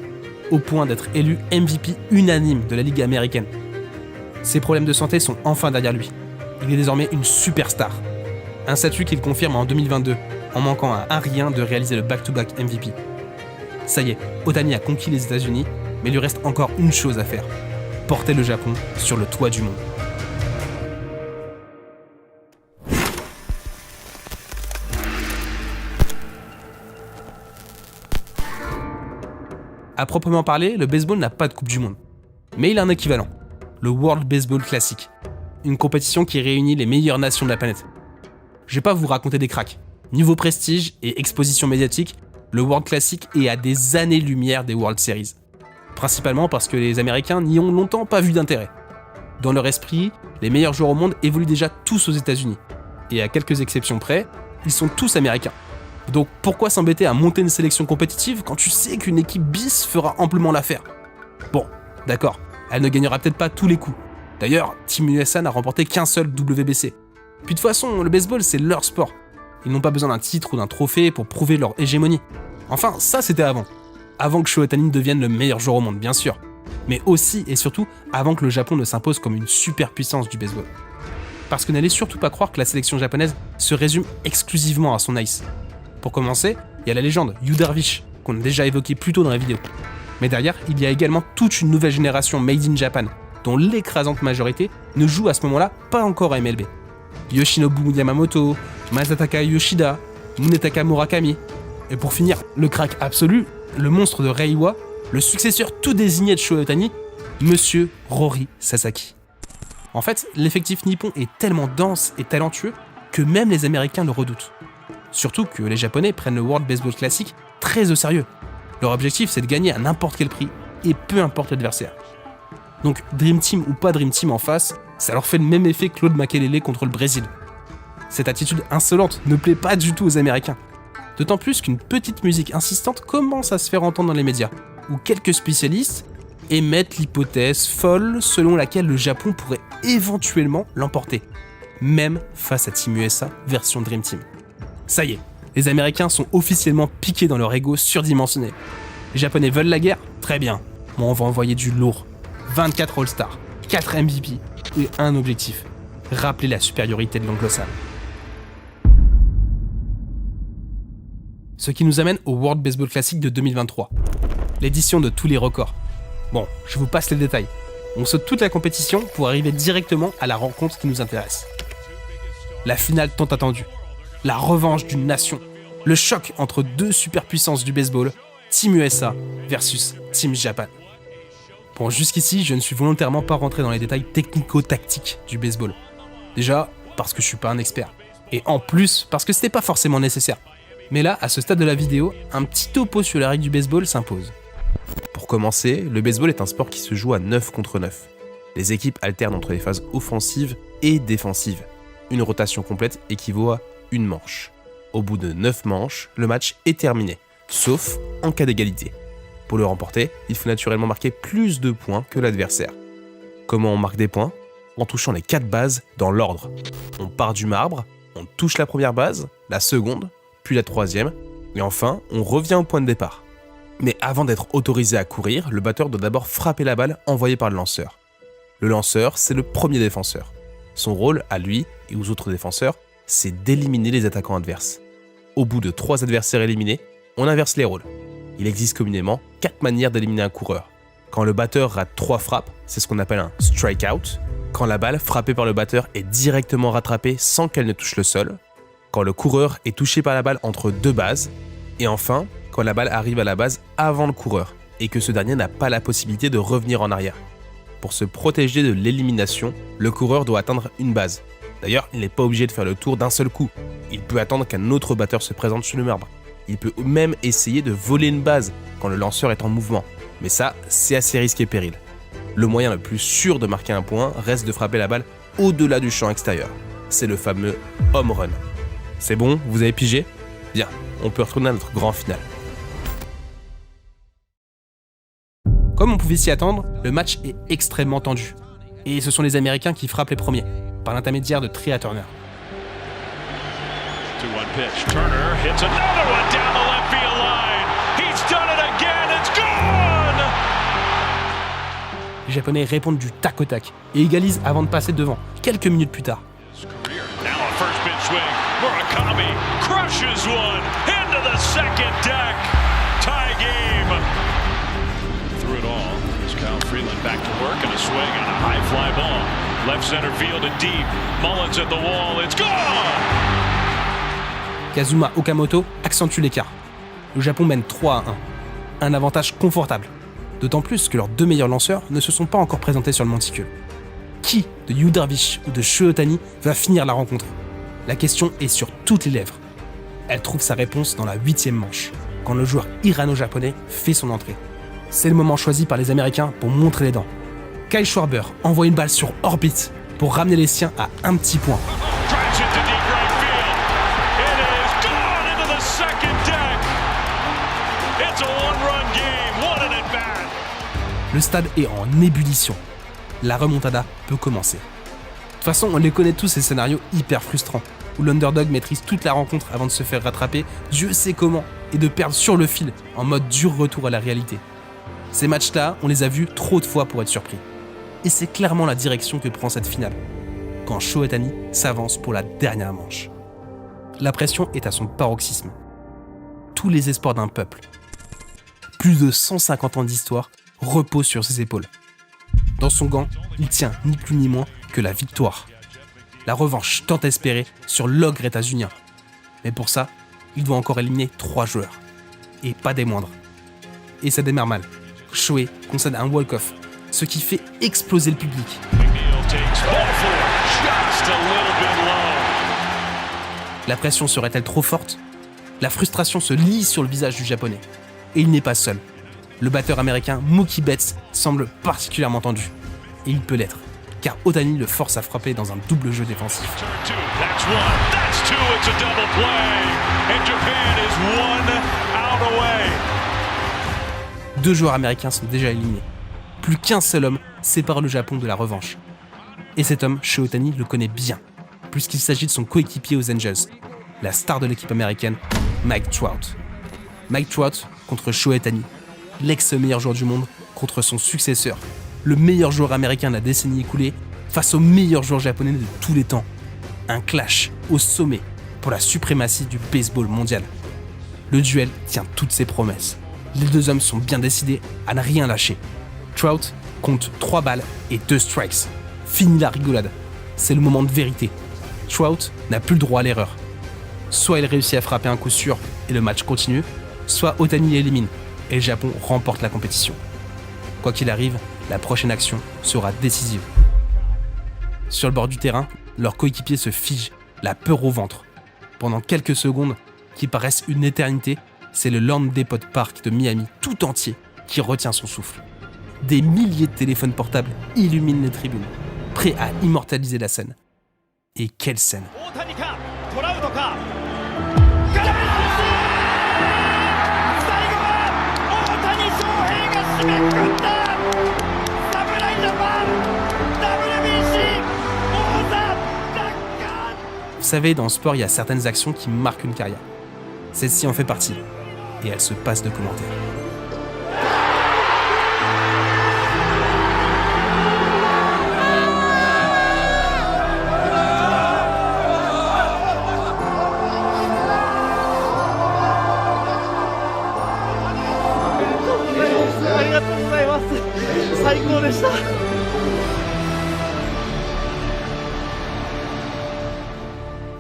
au point d'être élu MVP unanime de la Ligue américaine. Ses problèmes de santé sont enfin derrière lui. Il est désormais une superstar. Un statut qu'il confirme en 2022, en manquant à un rien de réaliser le back-to-back MVP. Ça y est, Ohtani a conquis les États-Unis, mais il lui reste encore une chose à faire. Porter le Japon sur le toit du monde. À proprement parler, le baseball n'a pas de Coupe du Monde. Mais il a un équivalent, le World Baseball Classic, une compétition qui réunit les meilleures nations de la planète. Je vais pas vous raconter des cracks. Niveau prestige et exposition médiatique, le World Classic est à des années-lumière des World Series. Principalement parce que les Américains n'y ont longtemps pas vu d'intérêt. Dans leur esprit, les meilleurs joueurs au monde évoluent déjà tous aux États-Unis. Et à quelques exceptions près, ils sont tous américains. Donc pourquoi s'embêter à monter une sélection compétitive quand tu sais qu'une équipe bis fera amplement l'affaire? Bon, d'accord, elle ne gagnera peut-être pas tous les coups. D'ailleurs, Team USA n'a remporté qu'un seul WBC. Puis de toute façon, le baseball c'est leur sport. Ils n'ont pas besoin d'un titre ou d'un trophée pour prouver leur hégémonie. Enfin, ça c'était avant. Avant que Shohei Ohtani devienne le meilleur joueur au monde, bien sûr. Mais aussi et surtout avant que le Japon ne s'impose comme une superpuissance du baseball. Parce que n'allez surtout pas croire que la sélection japonaise se résume exclusivement à son ace. Pour commencer, il y a la légende Yu Darvish, qu'on a déjà évoqué plus tôt dans la vidéo. Mais derrière, il y a également toute une nouvelle génération made in Japan, dont l'écrasante majorité ne joue à ce moment-là pas encore à MLB. Yoshinobu Yamamoto, Masataka Yoshida, Munetaka Murakami. Et pour finir, le crack absolu, le monstre de Reiwa, le successeur tout désigné de Shohei Ohtani, Monsieur Rory Sasaki. En fait, l'effectif nippon est tellement dense et talentueux que même les Américains le redoutent. Surtout que les Japonais prennent le World Baseball Classic très au sérieux. Leur objectif, c'est de gagner à n'importe quel prix, et peu importe l'adversaire. Donc, Dream Team ou pas Dream Team en face, ça leur fait le même effet que Claude Makelele contre le Brésil. Cette attitude insolente ne plaît pas du tout aux Américains. D'autant plus qu'une petite musique insistante commence à se faire entendre dans les médias, où quelques spécialistes émettent l'hypothèse folle selon laquelle le Japon pourrait éventuellement l'emporter, même face à Team USA version Dream Team. Ça y est, les Américains sont officiellement piqués dans leur ego surdimensionné. Les Japonais veulent la guerre? Très bien. Bon, on va envoyer du lourd. 24 All-Stars, 4 MVP et un objectif. Rappeler la supériorité de l'anglo-saxon. Ce qui nous amène au World Baseball Classic de 2023. L'édition de tous les records. Bon, je vous passe les détails. On saute toute la compétition pour arriver directement à la rencontre qui nous intéresse. La finale tant attendue. La revanche d'une nation. Le choc entre deux superpuissances du baseball, Team USA versus Team Japan. Bon, jusqu'ici, je ne suis volontairement pas rentré dans les détails technico-tactiques du baseball. Déjà, parce que je suis pas un expert. Et en plus, parce que c'était pas forcément nécessaire. Mais là, à ce stade de la vidéo, un petit topo sur les règles du baseball s'impose. Pour commencer, le baseball est un sport qui se joue à 9 contre 9. Les équipes alternent entre les phases offensives et défensives. Une rotation complète équivaut à une manche. Au bout de 9 manches, le match est terminé, sauf en cas d'égalité. Pour le remporter, il faut naturellement marquer plus de points que l'adversaire. Comment on marque des points ? En touchant les 4 bases dans l'ordre. On part du marbre, on touche la première base, la seconde, puis la troisième, et enfin, on revient au point de départ. Mais avant d'être autorisé à courir, le batteur doit d'abord frapper la balle envoyée par le lanceur. Le lanceur, c'est le premier défenseur. Son rôle, à lui et aux autres défenseurs, c'est d'éliminer les attaquants adverses. Au bout de 3 adversaires éliminés, on inverse les rôles. Il existe communément 4 manières d'éliminer un coureur. Quand le batteur rate 3 frappes, c'est ce qu'on appelle un strikeout. Quand la balle frappée par le batteur est directement rattrapée sans qu'elle ne touche le sol. Quand le coureur est touché par la balle entre 2 bases. Et enfin, quand la balle arrive à la base avant le coureur et que ce dernier n'a pas la possibilité de revenir en arrière. Pour se protéger de l'élimination, le coureur doit atteindre une base. D'ailleurs, il n'est pas obligé de faire le tour d'un seul coup. Il peut attendre qu'un autre batteur se présente sur le marbre. Il peut même essayer de voler une base quand le lanceur est en mouvement. Mais ça, c'est assez risqué péril. Le moyen le plus sûr de marquer un point reste de frapper la balle au-delà du champ extérieur. C'est le fameux home run. C'est bon, vous avez pigé ? Bien, on peut retourner à notre grand final. Comme on pouvait s'y attendre, le match est extrêmement tendu. Et ce sont les Américains qui frappent les premiers, par l'intermédiaire de Trea Turner. 2-1 pitch. Turner hits another one down the left field line. He's done it again. It's gone. Les Japonais répondent du tac au tac et égalisent avant de passer devant, quelques minutes plus tard. Now a first pitch swing. Murakami crushes one into the second deck. Tie game. Through it all. Here's Kyle Freeland back to work and a swing on a high fly ball. Left center field and deep. Mullins at the wall. It's gone. Kazuma Okamoto accentue l'écart. Le Japon mène 3-1. Un avantage confortable. D'autant plus que leurs 2 meilleurs lanceurs ne se sont pas encore présentés sur le monticule. Qui de Yu Darvish ou de Shohei Ohtani va finir la rencontre ? La question est sur toutes les lèvres. Elle trouve sa réponse dans la 8e manche, quand le joueur irano-japonais fait son entrée. C'est le moment choisi par les Américains pour montrer les dents. Kyle Schwarber envoie une balle sur orbite pour ramener les siens à un petit point. Le stade est en ébullition. La remontada peut commencer. De toute façon, on les connaît tous ces scénarios hyper frustrants, où l'underdog maîtrise toute la rencontre avant de se faire rattraper, Dieu sait comment, et de perdre sur le fil, en mode dur retour à la réalité. Ces matchs-là, on les a vus trop de fois pour être surpris. Et c'est clairement la direction que prend cette finale, quand Shohei Ohtani s'avance pour la dernière manche. La pression est à son paroxysme. Tous les espoirs d'un peuple, plus de 150 ans d'histoire, reposent sur ses épaules. Dans son gant, il tient ni plus ni moins que la victoire. La revanche tant espérée sur l'ogre états-unien. Mais pour ça, il doit encore éliminer 3 joueurs. Et pas des moindres. Et ça démarre mal. Shohei concède un walk-off, ce qui fait exploser le public. La pression serait-elle trop forte ? La frustration se lit sur le visage du japonais. Et il n'est pas seul. Le batteur américain Mookie Betts semble particulièrement tendu. Et il peut l'être, car Ohtani le force à frapper dans un double jeu défensif. 2 joueurs américains sont déjà éliminés. Plus qu'un seul homme sépare le Japon de la revanche. Et cet homme, Shohei Ohtani, le connaît bien, puisqu'il s'agit de son coéquipier aux Angels, la star de l'équipe américaine, Mike Trout. Mike Trout contre Shohei Ohtani, l'ex-meilleur joueur du monde contre son successeur, le meilleur joueur américain de la décennie écoulée face au meilleur joueur japonais de tous les temps. Un clash au sommet pour la suprématie du baseball mondial. Le duel tient toutes ses promesses. Les 2 hommes sont bien décidés à ne rien lâcher. Trout compte 3 balles et 2 strikes. Fini la rigolade. C'est le moment de vérité. Trout n'a plus le droit à l'erreur. Soit il réussit à frapper un coup sûr et le match continue, soit Ohtani l'élimine et le Japon remporte la compétition. Quoi qu'il arrive, la prochaine action sera décisive. Sur le bord du terrain, leur coéquipier se fige, la peur au ventre. Pendant quelques secondes, qui paraissent une éternité, c'est le Land Depot Park de Miami tout entier qui retient son souffle. Des milliers de téléphones portables illuminent les tribunes, prêts à immortaliser la scène. Et quelle scène! 大谷かトラウトかVous savez, dans le sport, il y a certaines actions qui marquent une carrière. Celle-ci en fait partie. Et elle se passe de commentaires.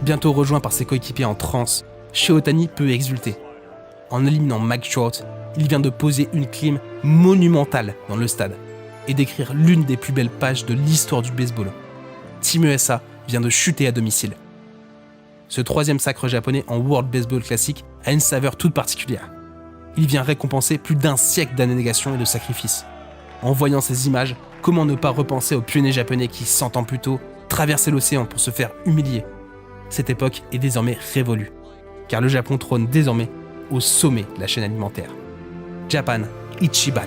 Bientôt rejoint par ses coéquipiers en transe, Shohei Ohtani peut exulter. En éliminant Mike Trout, il vient de poser une clim monumentale dans le stade et d'écrire l'une des plus belles pages de l'histoire du baseball. Team USA vient de chuter à domicile. Ce troisième sacre japonais en World Baseball Classic a une saveur toute particulière. Il vient récompenser plus d'1 siècle d'abnégation et de sacrifices. En voyant ces images, comment ne pas repenser aux pionniers japonais qui, 100 ans plus tôt, traversaient l'océan pour se faire humilier. Cette époque est désormais révolue, car le Japon trône désormais au sommet de la chaîne alimentaire. Japan Ichiban.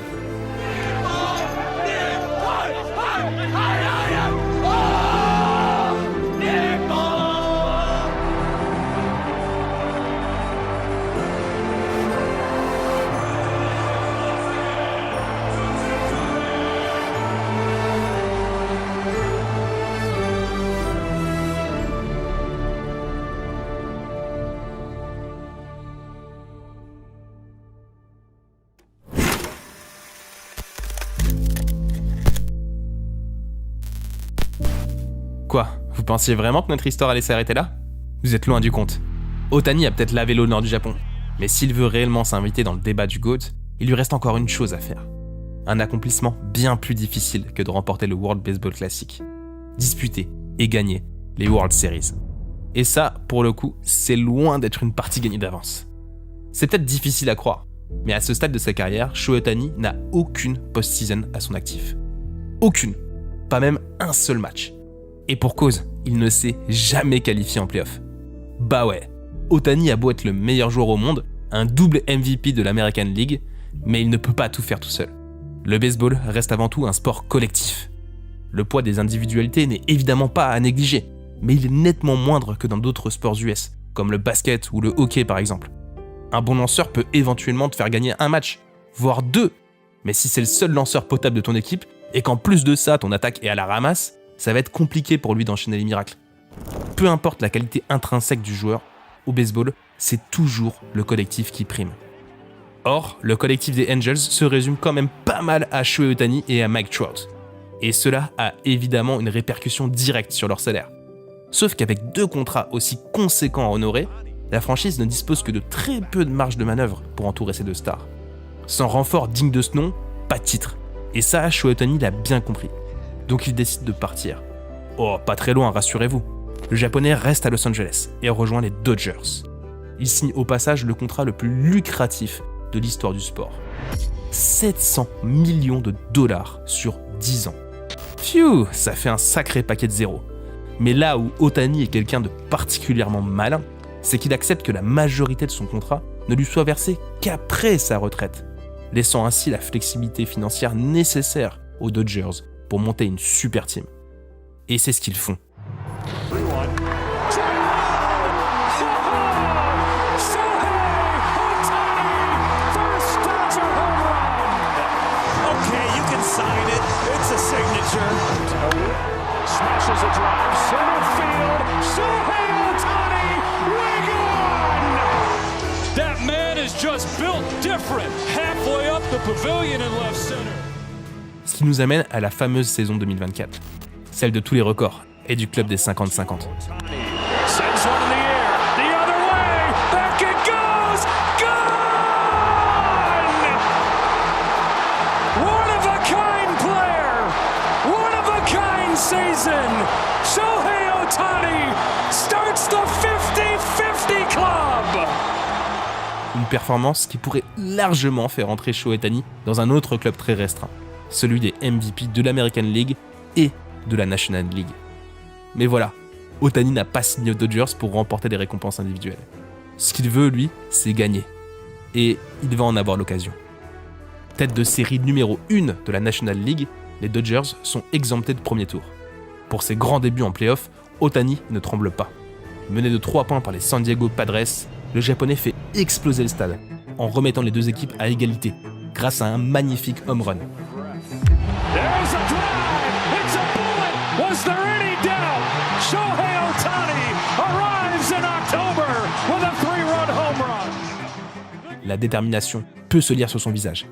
Quoi? Vous pensiez vraiment que notre histoire allait s'arrêter là? Vous êtes loin du compte. Ohtani a peut-être lavé l'honneur du Japon, mais s'il veut réellement s'inviter dans le débat du GOAT, il lui reste encore une chose à faire. Un accomplissement bien plus difficile que de remporter le World Baseball Classic. Disputer et gagner les World Series. Et ça, pour le coup, c'est loin d'être une partie gagnée d'avance. C'est peut-être difficile à croire, mais à ce stade de sa carrière, Shohei Ohtani n'a aucune post-season à son actif. Aucune. Pas même un seul match. Et pour cause, il ne s'est jamais qualifié en play-off. Bah ouais, Ohtani a beau être le meilleur joueur au monde, un double MVP de l'American League, mais il ne peut pas tout faire tout seul. Le baseball reste avant tout un sport collectif. Le poids des individualités n'est évidemment pas à négliger, mais il est nettement moindre que dans d'autres sports US, comme le basket ou le hockey par exemple. Un bon lanceur peut éventuellement te faire gagner un match, voire 2, mais si c'est le seul lanceur potable de ton équipe, et qu'en plus de ça ton attaque est à la ramasse, ça va être compliqué pour lui d'enchaîner les miracles. Peu importe la qualité intrinsèque du joueur, au baseball, c'est toujours le collectif qui prime. Or, le collectif des Angels se résume quand même pas mal à Shohei Ohtani et à Mike Trout. Et cela a évidemment une répercussion directe sur leur salaire. Sauf qu'avec 2 contrats aussi conséquents à honorer, la franchise ne dispose que de très peu de marge de manœuvre pour entourer ces 2 stars. Sans renfort digne de ce nom, pas de titre. Et ça, Shohei Ohtani l'a bien compris. Donc il décide de partir. Oh, pas très loin, rassurez-vous. Le Japonais reste à Los Angeles et rejoint les Dodgers. Il signe au passage le contrat le plus lucratif de l'histoire du sport. 700 millions de dollars sur 10 ans. Phew, ça fait un sacré paquet de zéros. Mais là où Ohtani est quelqu'un de particulièrement malin, c'est qu'il accepte que la majorité de son contrat ne lui soit versée qu'après sa retraite, laissant ainsi la flexibilité financière nécessaire aux Dodgers pour monter une super team. Et c'est ce qu'ils font. That man is just built different. Halfway up the pavilion in left center. Ce qui nous amène à la fameuse saison 2024, celle de tous les records et du club des 50-50. Shohei Ohtani starts the 50-50 club. Une performance qui pourrait largement faire entrer Shohei Ohtani dans un autre club très restreint, celui des MVP de l'American League et de la National League. Mais voilà, Ohtani n'a pas signé aux Dodgers pour remporter des récompenses individuelles. Ce qu'il veut, lui, c'est gagner. Et il va en avoir l'occasion. Tête de série numéro 1 de la National League, les Dodgers sont exemptés de premier tour. Pour ses grands débuts en playoff, Ohtani ne tremble pas. Mené de 3 points par les San Diego Padres, le japonais fait exploser le stade en remettant les deux équipes à égalité grâce à un magnifique home run. There's a drive. It's a bullet. Was there any doubt? Shohei Ohtani arrives in October with a 3-run home run. La détermination peut se lire sur son visage.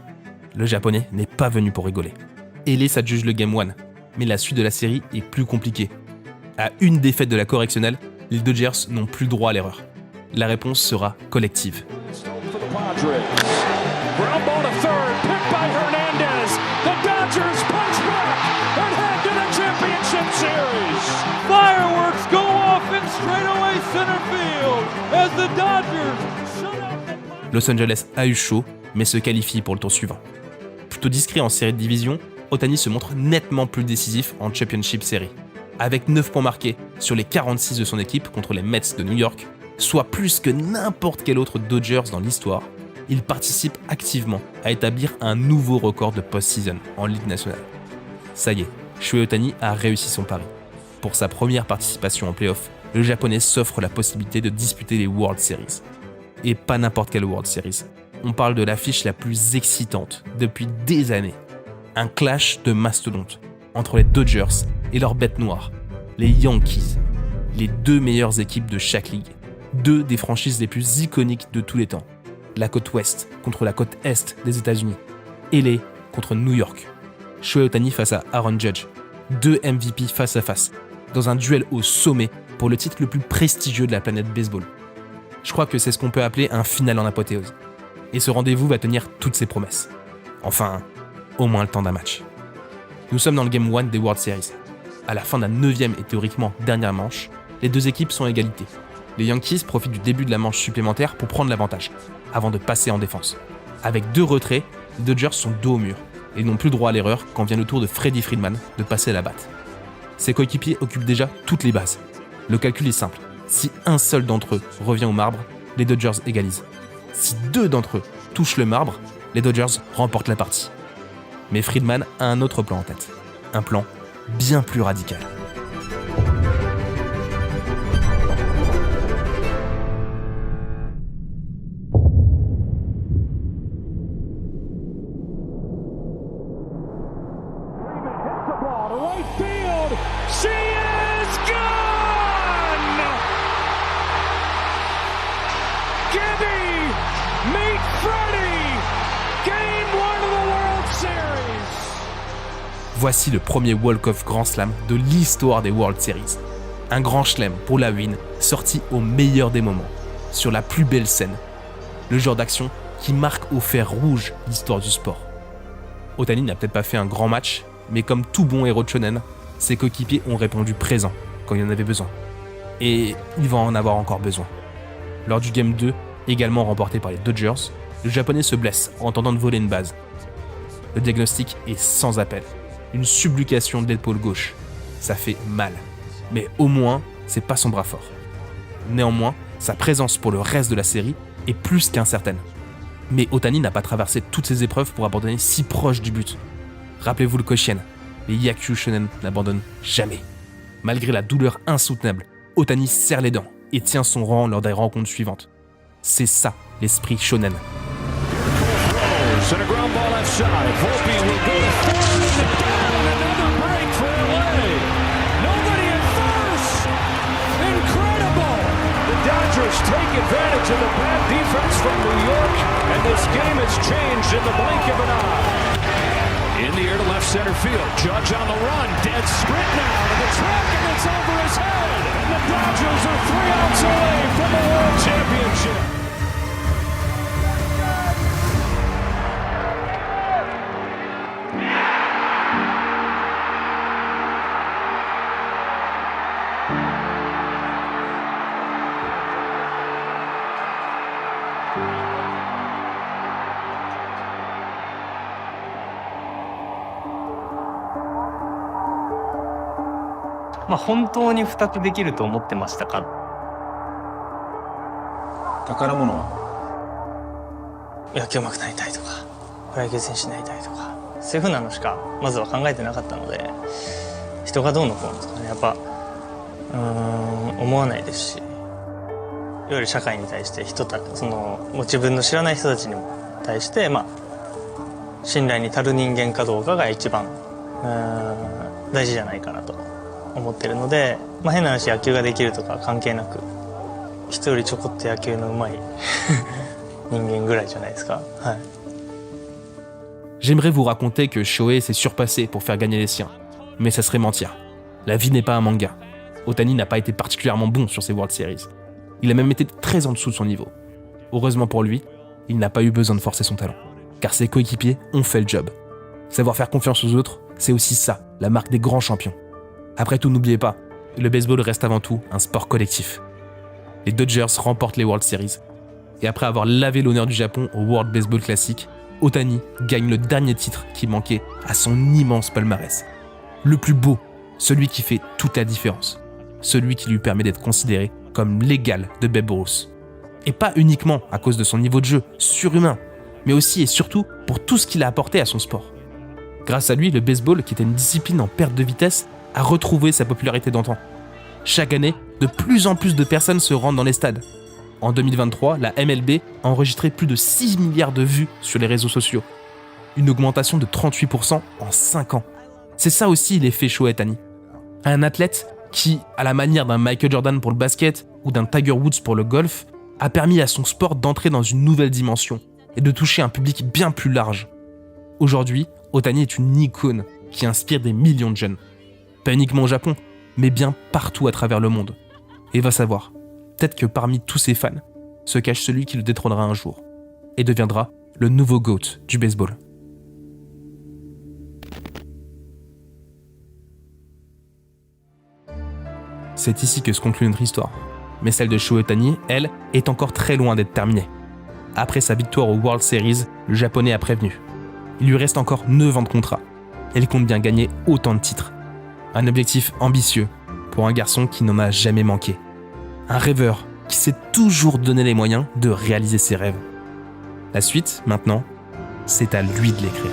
Le japonais n'est pas venu pour rigoler. Ellie s'adjuge le Game 1, mais la suite de la série est plus compliquée. À une défaite de la correctionnelle, les Dodgers n'ont plus droit à l'erreur. La réponse sera collective. Ground ball to third, picked by Hernandez. The Dodgers punch back and head to the championship series. Fireworks go off in straightaway center field as the Dodgers shut out. Los Angeles a eu chaud, mais se qualifie pour le tour suivant. Plutôt discret en série de division, Ohtani se montre nettement plus décisif en Championship Series. Avec 9 points marqués sur les 46 de son équipe contre les Mets de New York, soit plus que n'importe quel autre Dodgers dans l'histoire, il participe activement à établir un nouveau record de post-season en Ligue nationale. Ça y est, Shohei Ohtani a réussi son pari. Pour sa première participation en playoff, le japonais s'offre la possibilité de disputer les World Series. Et pas n'importe quelle World Series. On parle de l'affiche la plus excitante depuis des années. Un clash de mastodontes entre les Dodgers et leur bête noire, les Yankees, les deux meilleures équipes de chaque ligue, deux des franchises les plus iconiques de tous les temps, la côte ouest contre la côte est des États-Unis, LA contre New York, Shohei Ohtani face à Aaron Judge, deux MVP face à face, dans un duel au sommet pour le titre le plus prestigieux de la planète baseball. Je crois que c'est ce qu'on peut appeler un final en apothéose. Et ce rendez-vous va tenir toutes ses promesses. Enfin, au moins le temps d'un match. Nous sommes dans le Game 1 des World Series. À la fin de la 9e et théoriquement dernière manche, les deux équipes sont à égalité. Les Yankees profitent du début de la manche supplémentaire pour prendre l'avantage, avant de passer en défense. Avec 2 retraits, les Dodgers sont dos au mur et n'ont plus droit à l'erreur quand vient le tour de Freddie Freeman de passer à la batte. Ses coéquipiers occupent déjà toutes les bases. Le calcul est simple. Si un seul d'entre eux revient au marbre, les Dodgers égalisent. Si 2 d'entre eux touchent le marbre, les Dodgers remportent la partie. Mais Freeman a un autre plan en tête. Un plan bien plus radical. Voici le premier walk-off Grand Slam de l'histoire des World Series. Un grand chelem pour la win, sorti au meilleur des moments, sur la plus belle scène. Le genre d'action qui marque au fer rouge l'histoire du sport. Ohtani n'a peut-être pas fait un grand match, mais comme tout bon héros de shonen, ses coéquipiers ont répondu présent quand il en avait besoin. Et il va en avoir encore besoin. Lors du Game 2, également remporté par les Dodgers, le japonais se blesse en tentant de voler une base. Le diagnostic est sans appel. Une subluxation de l'épaule gauche. Ça fait mal. Mais au moins, c'est pas son bras fort. Néanmoins, sa présence pour le reste de la série est plus qu'incertaine. Mais Ohtani n'a pas traversé toutes ces épreuves pour abandonner si proche du but. Rappelez-vous le Koshien, les Yakyu Shonen n'abandonnent jamais. Malgré la douleur insoutenable, Ohtani serre les dents et tient son rang lors des rencontres suivantes. C'est ça, l'esprit shonen. Take advantage of the bad defense from New York, and this game has changed in the blink of an eye. In the air to left center field, Judge on the run, dead sprint now to the track, and it's over his head. The Dodgers are 3 outs away from the World Championship. 本当に2つできると思ってましたか？宝物は野球上手くなりたいとか、プロ野球選手になりたいとか、そういう風なのしかまずは考えてなかったので、人がどうのこうのとかね、やっぱ思わないですし、いわゆる社会に対してもう自分の知らない人たちにも対して、信頼に足る人間かどうかが一番大事じゃないかなと思ってるので、変な話、野球ができるとか関係なく、人よりちょこっと野球の上手い人間ぐらいじゃないですか。はい。J'aimerais vous raconter que Shohei s'est surpassé pour faire gagner les siens, mais ça serait mentir. La vie n'est pas un manga. Ohtani n'a pas été particulièrement bon sur ses World Series. Il a même été très en dessous de son niveau. Heureusement pour lui, il n'a pas eu besoin de forcer son talent, car ses coéquipiers ont fait le job. Savoir faire confiance aux autres, c'est aussi ça, la marque des grands champions. Après tout, n'oubliez pas, le baseball reste avant tout un sport collectif. Les Dodgers remportent les World Series. Et après avoir lavé l'honneur du Japon au World Baseball Classic, Ohtani gagne le dernier titre qui manquait à son immense palmarès. Le plus beau, celui qui fait toute la différence. Celui qui lui permet d'être considéré comme l'égal de Babe Ruth. Et pas uniquement à cause de son niveau de jeu surhumain, mais aussi et surtout pour tout ce qu'il a apporté à son sport. Grâce à lui, le baseball, qui était une discipline en perte de vitesse, a retrouvé sa popularité d'antan. Chaque année, de plus en plus de personnes se rendent dans les stades. En 2023, la MLB a enregistré plus de 6 milliards de vues sur les réseaux sociaux. Une augmentation de 38% en 5 ans. C'est ça aussi l'effet Shohei Ohtani. Un athlète qui, à la manière d'un Michael Jordan pour le basket ou d'un Tiger Woods pour le golf, a permis à son sport d'entrer dans une nouvelle dimension et de toucher un public bien plus large. Aujourd'hui, Ohtani est une icône qui inspire des millions de jeunes. Pas uniquement au Japon, mais bien partout à travers le monde. Et va savoir, peut-être que parmi tous ses fans, se cache celui qui le détrônera un jour et deviendra le nouveau GOAT du baseball. C'est ici que se conclut notre histoire. Mais celle de Shohei Ohtani, elle, est encore très loin d'être terminée. Après sa victoire aux World Series, le Japonais a prévenu. Il lui reste encore 9 ans de contrat. Et il compte bien gagner autant de titres. Un objectif ambitieux pour un garçon qui n'en a jamais manqué. Un rêveur qui s'est toujours donné les moyens de réaliser ses rêves. La suite, maintenant, c'est à lui de l'écrire.